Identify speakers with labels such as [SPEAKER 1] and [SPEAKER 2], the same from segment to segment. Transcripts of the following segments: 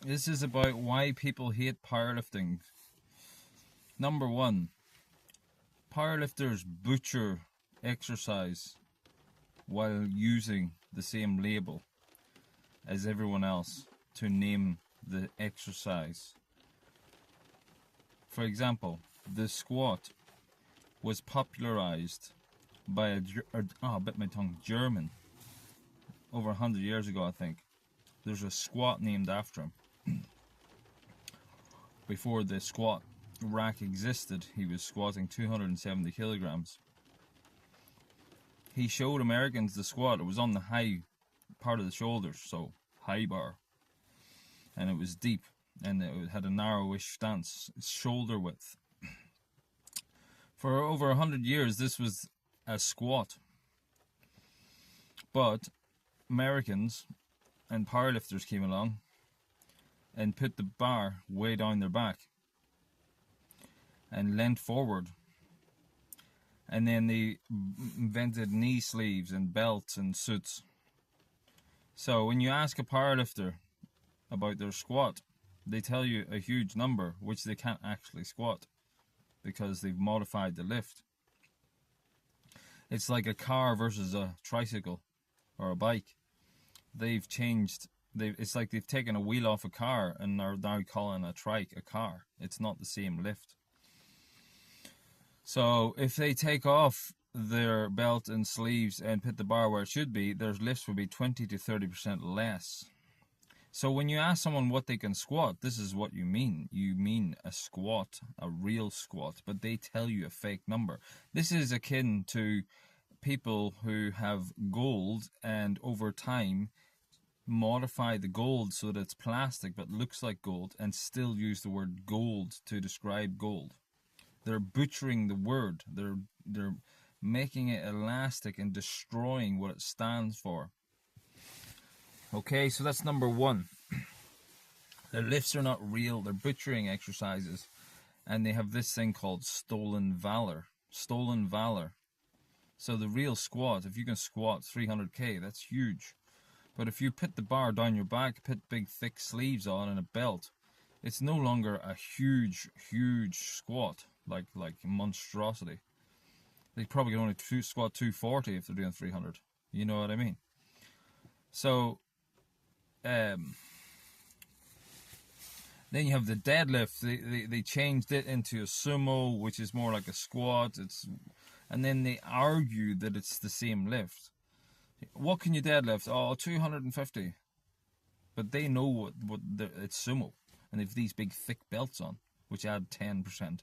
[SPEAKER 1] This is about why people hate powerlifting. Number one, powerlifters butcher exercise while using the same label as everyone else to name the exercise. For example, the squat was popularized by German over 100 years ago, I think. There's a squat named after him. Before the squat rack existed, he was squatting 270 kilograms. He showed Americans the squat. It was on the high part of the shoulders, so high bar. And it was deep, and it had a narrowish stance, shoulder width. For over 100 years, this was a squat. But Americans and powerlifters came along and put the bar way down their back and leant forward. And then they invented knee sleeves and belts and suits. So when you ask a powerlifter about their squat, they tell you a huge number, which they can't actually squat because they've modified the lift. It's like a car versus a tricycle or a bike. They've changed. It's like they've taken a wheel off a car and are now calling a trike a car. It's not the same lift. So if they take off their belt and sleeves and put the bar where it should be, their lifts will be 20 to 30% less. So when you ask someone what they can squat, this is what you mean. You mean a squat, a real squat, but they tell you a fake number. This is akin to people who have gold and over time modify the gold so that it's plastic but looks like gold and still use the word gold to describe gold. They're butchering the word. They're making it elastic and destroying what it stands for. Okay, so that's number one. The lifts are not real. They're butchering exercises. And they have this thing called stolen valor. Stolen valor. So the real squat, if you can squat 300k, that's huge. But if you put the bar down your back, put big thick sleeves on and a belt, it's no longer a huge squat, like a monstrosity. They probably can only squat 240 if they're doing 300. You know what I mean? So, then you have the deadlift. They changed it into a sumo, which is more like a squat. And then they argue that it's the same lift. What can you deadlift? Oh, 250. But they know it's sumo. And they have these big thick belts on, which add 10%.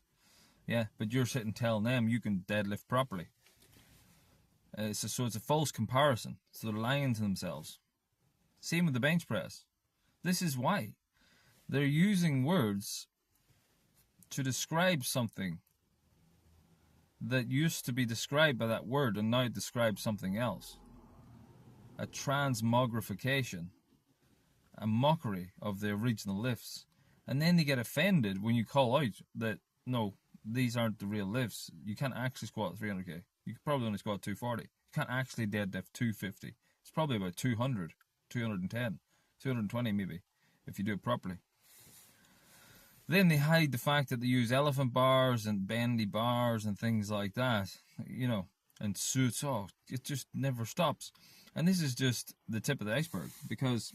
[SPEAKER 1] Yeah, but you're sitting telling them you can deadlift properly. So it's a false comparison. So they're lying to themselves. Same with the bench press. This is why. They're using words to describe something that used to be described by that word and now describes something else. A transmogrification, a mockery of the original lifts. And then they get offended when you call out that, no, these aren't the real lifts. You can't actually squat 300k. You could probably only squat 240. You can't actually deadlift 250. It's probably about 200, 210, 220 maybe, if you do it properly. Then they hide the fact that they use elephant bars and bendy bars and things like that, you know, and suits. Oh, it just never stops. And this is just the tip of the iceberg, because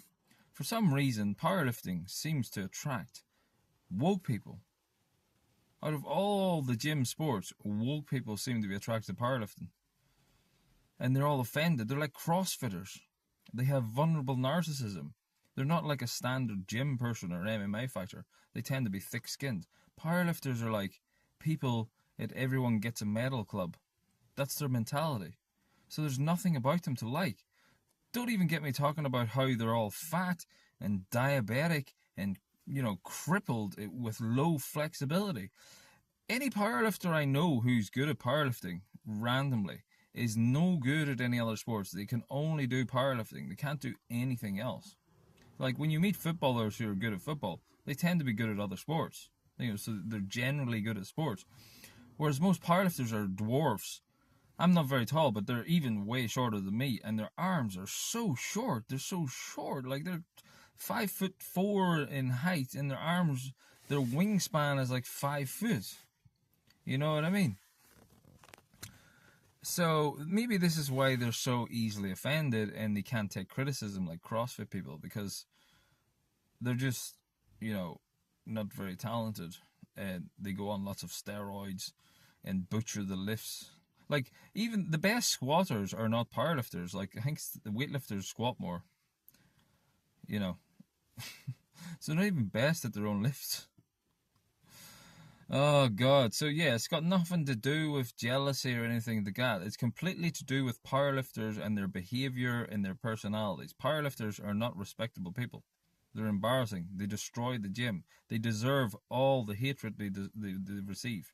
[SPEAKER 1] for some reason, powerlifting seems to attract woke people. Out of all the gym sports, woke people seem to be attracted to powerlifting. And they're all offended. They're like CrossFitters. They have vulnerable narcissism. They're not like a standard gym person or an MMA fighter. They tend to be thick-skinned. Powerlifters are like people at Everyone Gets a Medal club. That's their mentality. So there's nothing about them to like. Don't even get me talking about how they're all fat and diabetic and, you know, crippled with low flexibility. Any powerlifter I know who's good at powerlifting, randomly, is no good at any other sports. They can only do powerlifting. They can't do anything else. Like when you meet footballers who are good at football, they tend to be good at other sports. You know, so they're generally good at sports. Whereas most powerlifters are dwarfs. I'm not very tall, but they're even way shorter than me, and their arms are so short. They're so short, like 5'4" in height, and their arms, their wingspan is like 5 foot. You know what I mean? So maybe this is why they're so easily offended and they can't take criticism like CrossFit people, because they're just, you know, not very talented, and they go on lots of steroids and butcher the lifts. Like, even the best squatters are not powerlifters. Like, I think the weightlifters squat more, you know. So they're not even best at their own lifts. Oh God! So yeah, it's got nothing to do with jealousy or anything like that. It's completely to do with powerlifters and their behavior and their personalities. Powerlifters are not respectable people. They're embarrassing. They destroy the gym. They deserve all the hatred they receive.